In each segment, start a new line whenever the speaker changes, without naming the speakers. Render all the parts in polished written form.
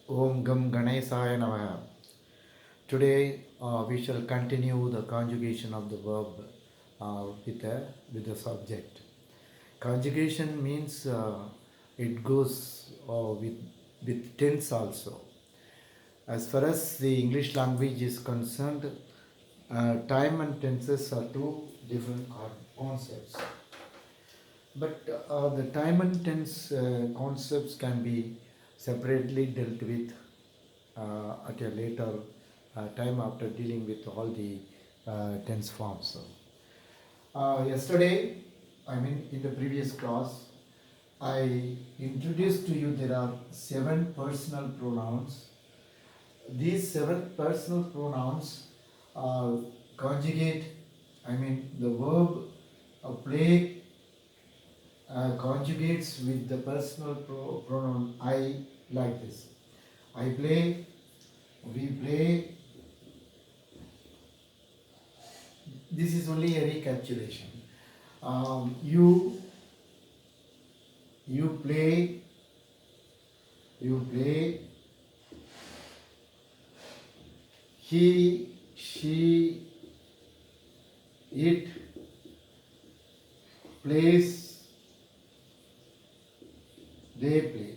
Om Gam Ganesaya Namaha. Today we shall continue the conjugation of the verb with the subject. Conjugation means it goes with tense also. As far as the English language is concerned, time and tenses are two different concepts. But the time and tense concepts can be separately dealt with at a later time after dealing with all the tense forms. Yesterday, in the previous class, I introduced to you there are 7 personal pronouns. These 7 personal pronouns conjugate, the verb play conjugates with the personal pronoun I, like this. I play, we play. This is only a recapitulation. You play, he, she, it plays, they play.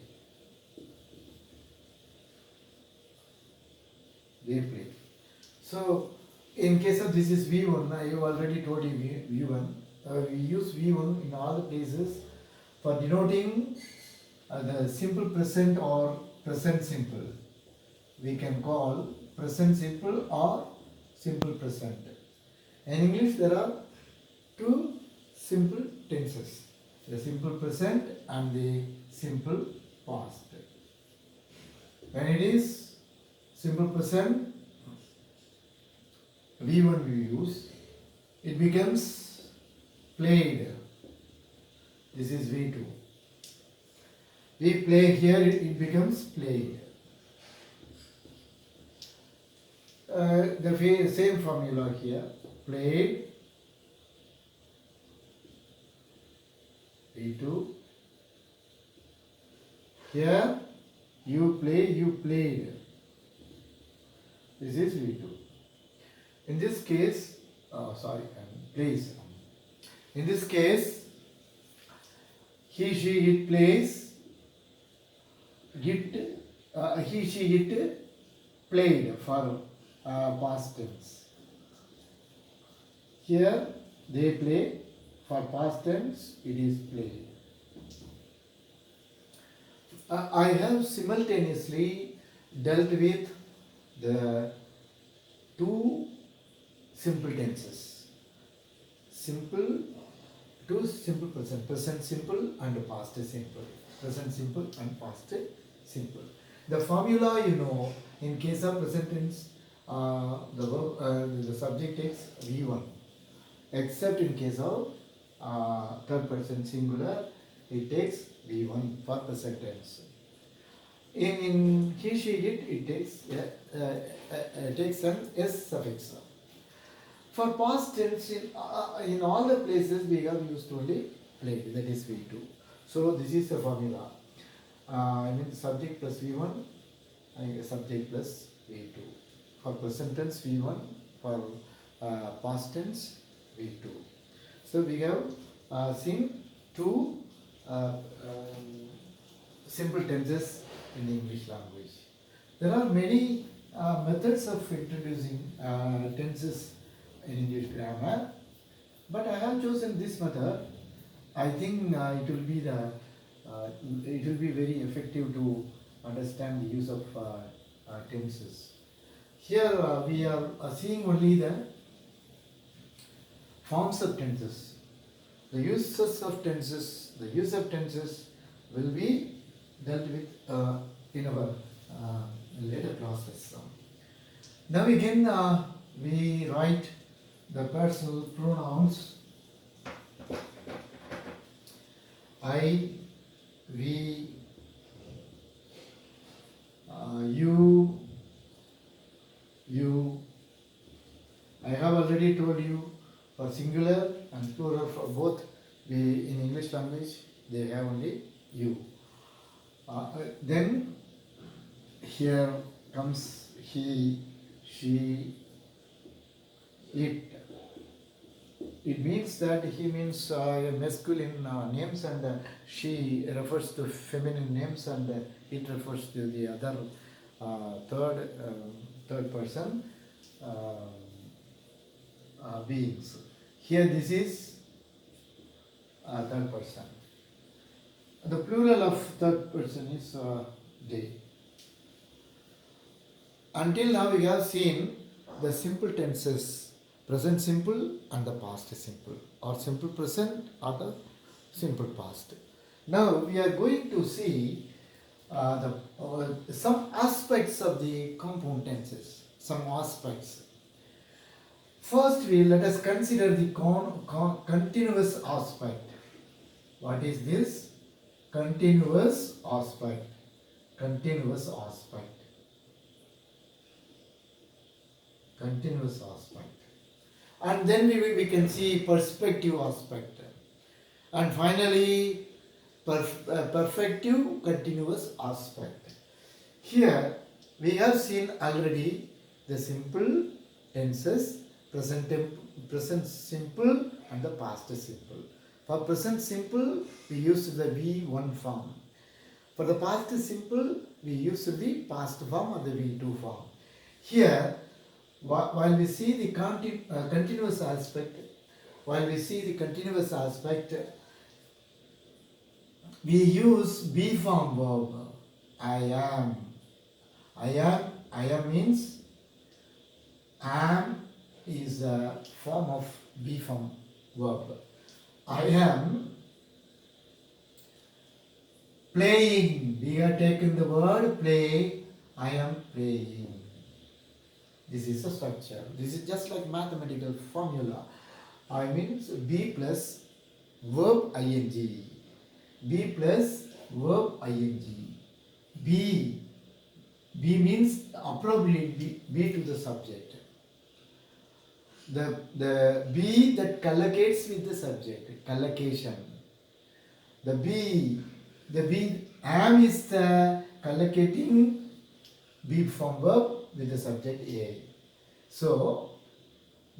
So, in case of this is V1, I have already told you V1. We use V1 in all the places for denoting the simple present or present simple. We can call present simple or simple present. In English, there are two simple tenses, the simple present and the simple past. When it is simple present, V1 we use, it becomes played. This is V2. We play here, it becomes played. The same formula here, played, V2. Here, you play, you played. This is V2. In this case, please. In this case, he, she, it plays, he, she, it played for past tense. Here, they play, for past tense, it is played. I have simultaneously dealt with the two simple tenses. Two simple present simple and past simple. Present simple and past simple. The formula, in case of present tense, the subject takes V1. Except in case of third person singular, it takes V1 for present tense. In he, she, it takes an S suffix. For past tense, in all the places we have used only played, that is V2. So this is the formula. Subject plus V1, subject plus V2. For present tense V1, for past tense V2. So we have seen two simple tenses in the English language. There are many methods of introducing tenses in English grammar, but I have chosen this method. I think it will be very effective to understand the use of tenses. Here we are seeing only the forms of tenses. The uses of tenses, the use of tenses will be dealt with in our later classes. Now again we write the personal pronouns I, we, you. I have already told you for singular and plural for both. In English language they have only you. Then here comes he, she, it. It means that he means masculine names, and she refers to feminine names, and it refers to the other third person beings. Here this is third person. The plural of third person is they. Until now we have seen the simple tenses, present simple and the past simple, or simple present or the simple past. Now we are going to see some aspects of the compound tenses, some aspects. First, let us consider the continuous aspect. What is this? Continuous aspect. Continuous aspect. Continuous aspect. And then we can see perspective aspect. And finally, perfective continuous aspect. Here we have seen already the simple tenses, present simple and the past simple. For present simple, we use the V1 form. For the past simple, we use the past form or the V2 form. Here, while we see the continuous aspect, we use B form verb. I am. I am means am is a form of B form verb. I am playing. We have taken the word play. I am playing. This is a structure. This is just like mathematical formula. I means B plus verb ing. B plus verb ing. B means appropriate B to the subject. The B that collocates with the subject, collocation. The B am is the collocating B form verb with the subject A. So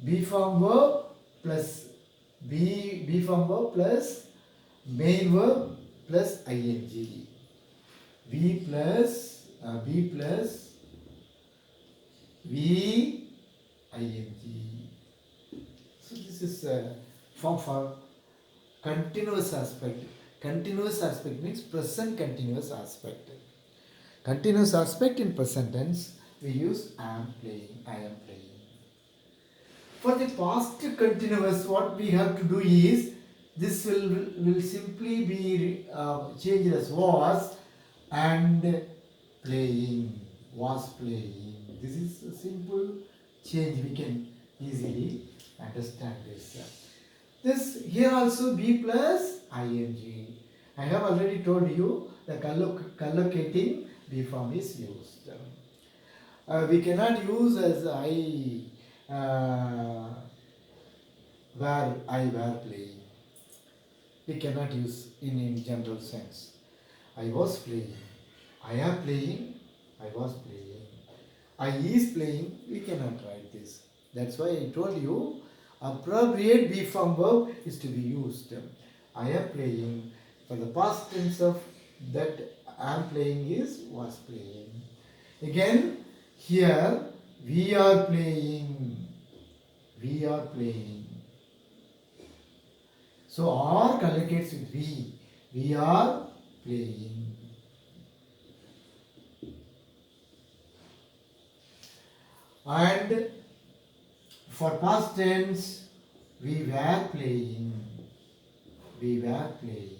B form verb plus B form verb plus main verb plus ing. B plus V ing. So this is a form for continuous aspect. Continuous aspect means present continuous aspect. Continuous aspect in present tense, we use I am playing, I am playing. For the past continuous, what we have to do is, this will simply be changed as was and playing, was playing. This is a simple change, we can easily understand this. This here also B plus ing. I have already told you the collocating B form is used. We cannot use as I were playing. We cannot use in general sense. I was playing. I am playing. I was playing. I is playing. We cannot write this. That's why I told you appropriate B form verb is to be used. I am playing. For the past tense of that I am playing is was playing. Again, here we are playing. We are playing. So R collocates with we. We are playing. And for past tense, we were playing. We were playing.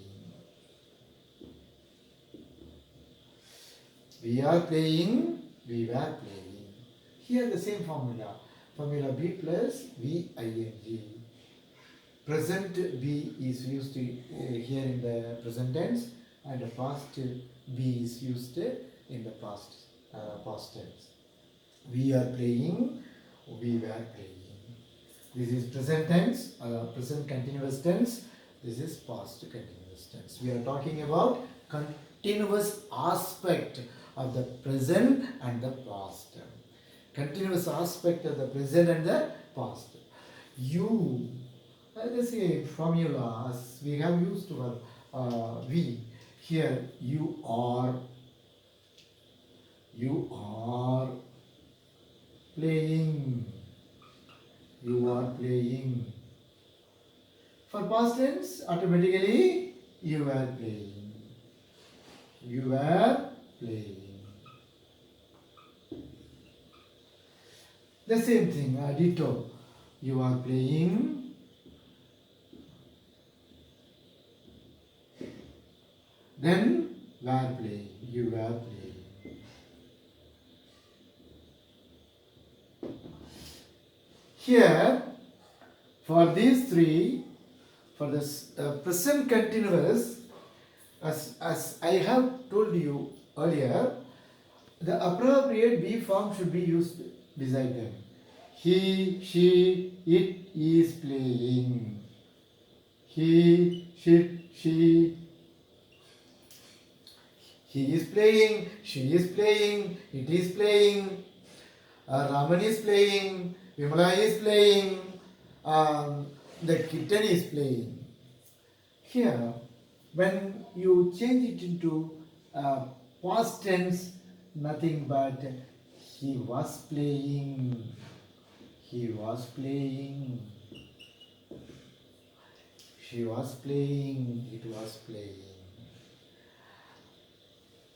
We are playing. We were playing. Here the same formula. Formula B plus V ing. Present B is used here in the present tense, and the past B is used in the past tense. We are playing. We were playing. This is present tense, present continuous tense. This is past continuous tense. We are talking about continuous aspect of the present and the past. Continuous aspect of the present and the past. You, let's say formula as we have used for we. Here you are playing. You are playing. For past tense, automatically you were playing. You were playing. The same thing, ditto. You are playing. Then were playing. You were playing. Here, for these three, for this present continuous, as I have told you earlier, the appropriate be form should be used beside them. He, she, it is playing. He, she is playing, she is playing, it is playing, Raman is playing, Vimala is playing, the kitten is playing. Here, when you change it into past tense, nothing but he was playing, he was playing, she was playing, it was playing.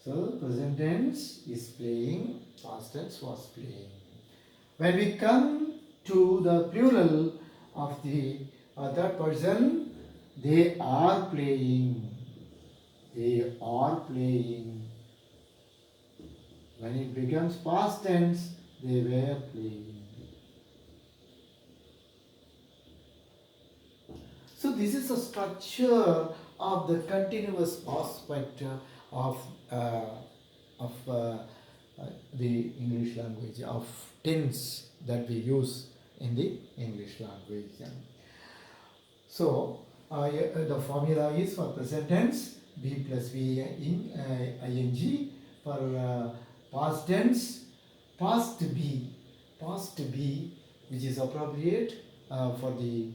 So, present tense is playing, past tense was playing. When we come to the plural of the third person, they are playing. They are playing. When it becomes past tense, they were playing. So this is a structure of the continuous aspect of the English language, of tense that we use in the English language. So the formula is for present tense be plus v in ing, for past tense past be, which is appropriate for the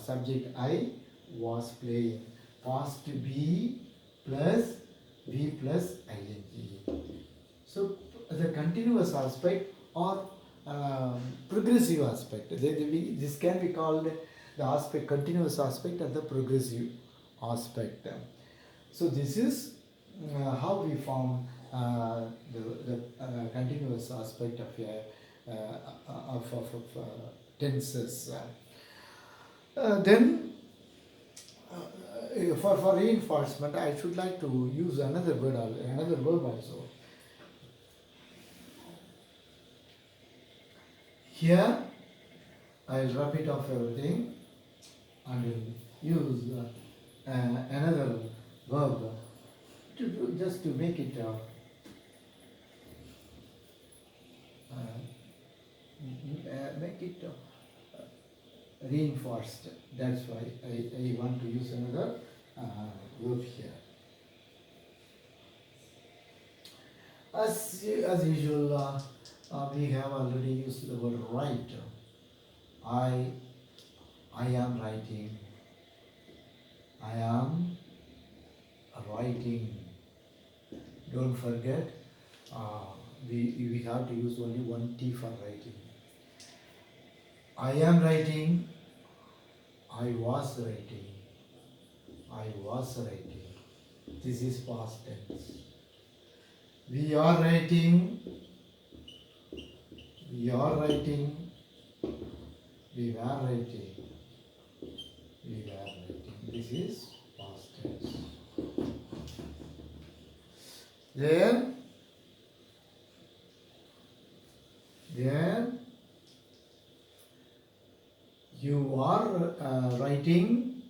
subject I was playing, past be plus v plus ing. So the continuous aspect or progressive aspect, this can be called the aspect, continuous aspect and the progressive aspect. So this is how we form the continuous aspect of tenses. Then for reinforcement, I should like to use another verb also. Here, I will wrap it off everything and will use another verb just to make it reinforced. That's why I want to use another verb here. As usual, we have already used the word write. I am writing. I am writing. Don't forget, we have to use only one T for writing. I am writing. I was writing. I was writing. This is past tense. We are writing. We are writing. We were writing. We were writing. This is past tense. Then you are writing.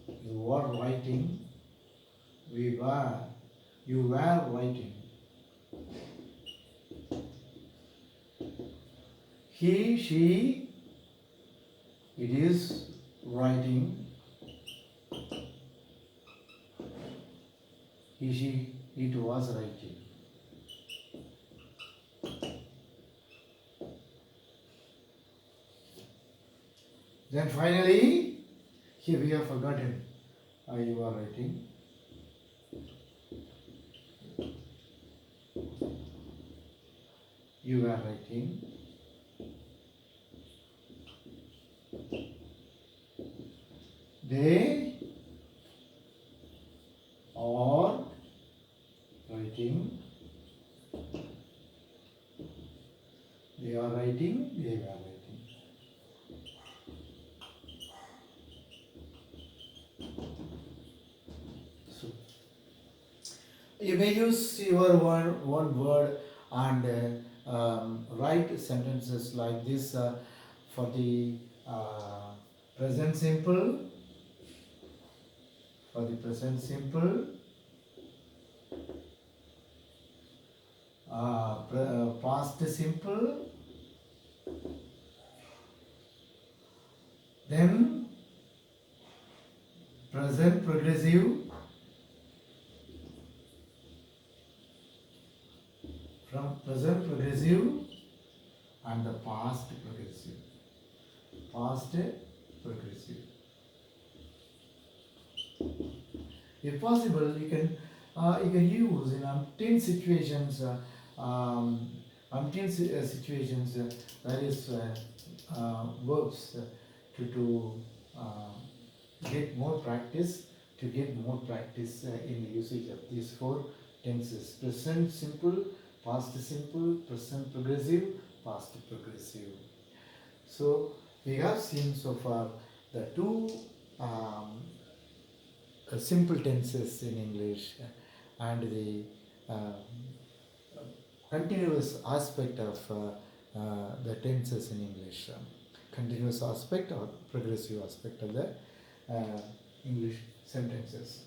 You are writing. You were writing. He, she, it is writing. it was writing. Then finally, here we have forgotten. You are writing. You are writing. They are writing. They are writing. They were writing. So you may use your one word and write sentences like this for the present simple. For the present simple, past simple, then present progressive, from present progressive and the past progressive. Past progressive. If possible, you can use in umpteen situations, situations various verbs to get more practice, in the usage of these four tenses: present simple, past simple, present progressive, past progressive. So we have seen so far the two simple tenses in English and the continuous aspect of the tenses in English. Continuous aspect or progressive aspect of the English sentences.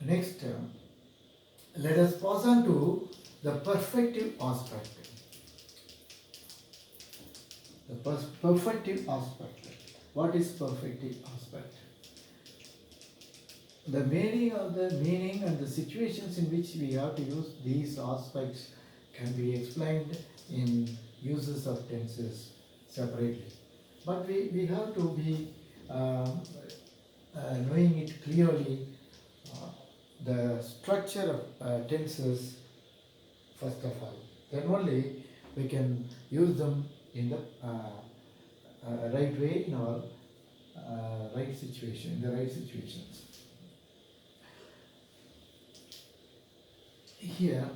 Next, let us pass on to the perfective aspect. The perfective aspect. What is perfective aspect? The meaning and the situations in which we have to use these aspects can be explained in uses of tenses separately. But we have to be knowing it clearly, the structure of tenses first of all. Then only we can use them in the right way, in our right situation, in the right situations. Here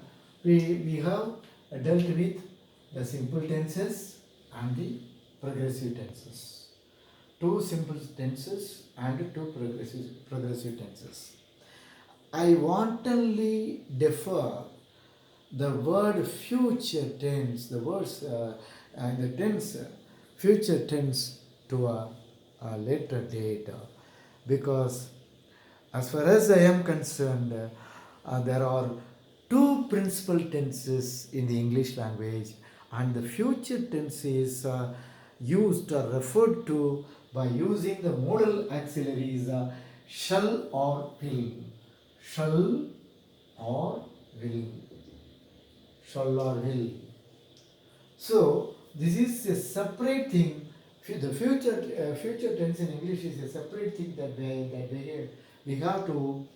we have dealt with the simple tenses and the progressive tenses. Two simple tenses and two progressive tenses. I wantonly defer the word future tense, the words and the tense, future tense to a later date, because as far as I am concerned, there are two principal tenses in the English language, and the future tense is used or referred to by using the modal auxiliaries shall or will. Shall or will. Shall or will. So this is a separate thing. The future tense in English is a separate thing that we have to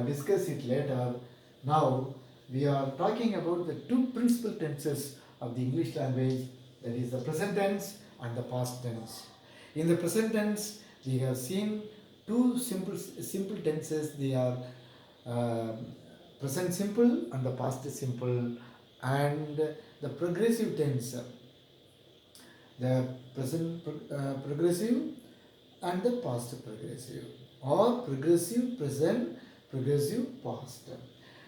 discuss it later. Now we are talking about the two principal tenses of the English language, that is the present tense and the past tense. In the present tense, we have seen two simple tenses. They are present simple and the past simple, and the progressive tense, the present progressive and the past progressive, or progressive present, progressive past.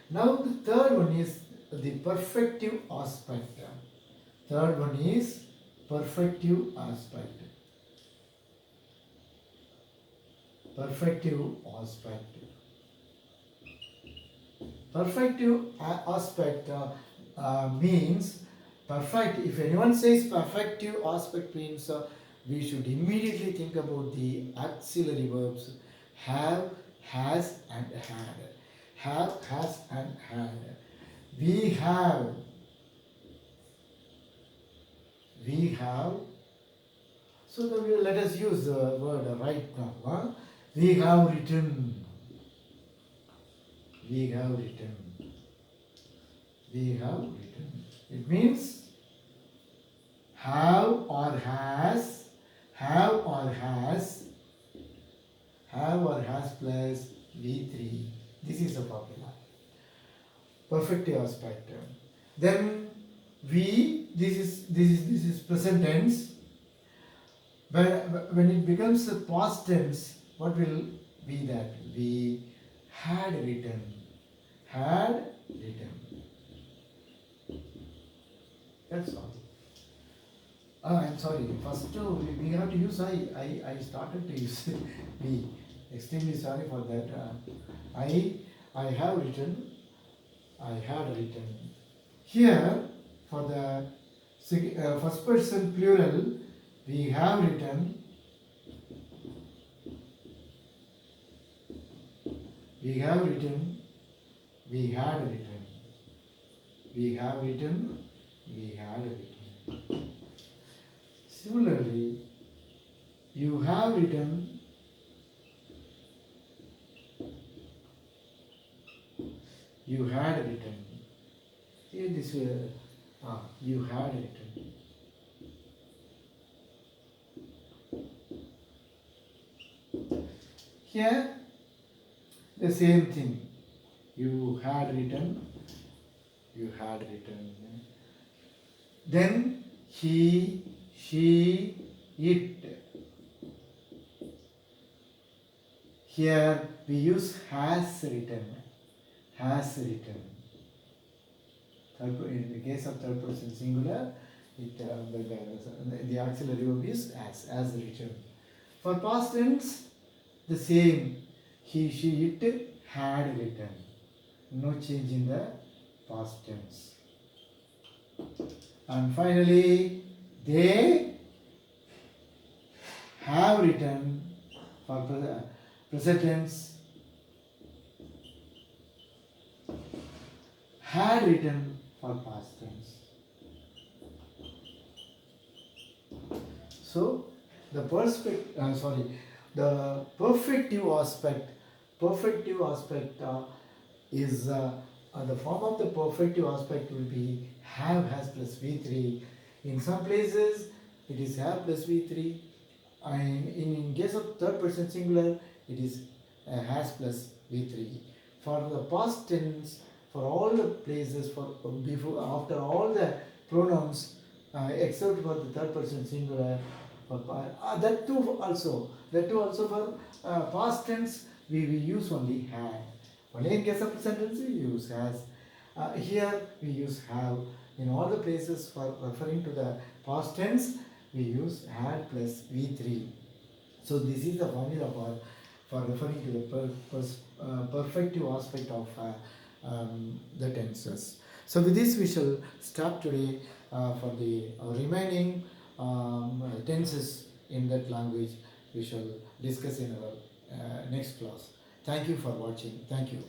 Now the third one is the perfective aspect. Third one is perfective aspect. Perfective aspect. Perfective aspect means perfect. If anyone says perfective aspect means, we should immediately think about the auxiliary verbs have, has and had. Have, has, and had. We have. We have. So let us use the word right now. Huh? We have written. We have written. We have written. It means have or has. Have or has. Have or has plus V3. This is a formula. Perfective aspect. Then we. This is present tense. When it becomes a past tense, what will be that? We had written. Had written. That's all. I'm sorry. First, we have to use I started to use we. Extremely sorry for that. I have written. I had written. Here, for the first person plural, we have written. We have written. We had written. We have written. We had written. Similarly, you have written. You had written. Here this way. You had written. Here the same thing. You had written. You had written. Then he, she, it. Here we use has written. Has written. In the case of third person singular, the auxiliary verb is as written. For past tense, the same. He, she, it had written. No change in the past tense. And finally, they have written for present tense. Had written for past tense. So the the perfective aspect is the form of the perfective aspect will be have, has plus V3. In some places it is have plus V3. And in case of third person singular, it is has plus V3. For the past tense, for all the places, for before, after all the pronouns, except for the third person singular, that too also for past tense we use only had. Only in case of present tense we use has. Here we use have. In all the places for referring to the past tense we use had plus V3. So this is the formula for referring to the perfective aspect of the tenses. So with this we shall stop today for the remaining tenses in that language we shall discuss in our next class. Thank you for watching. Thank you.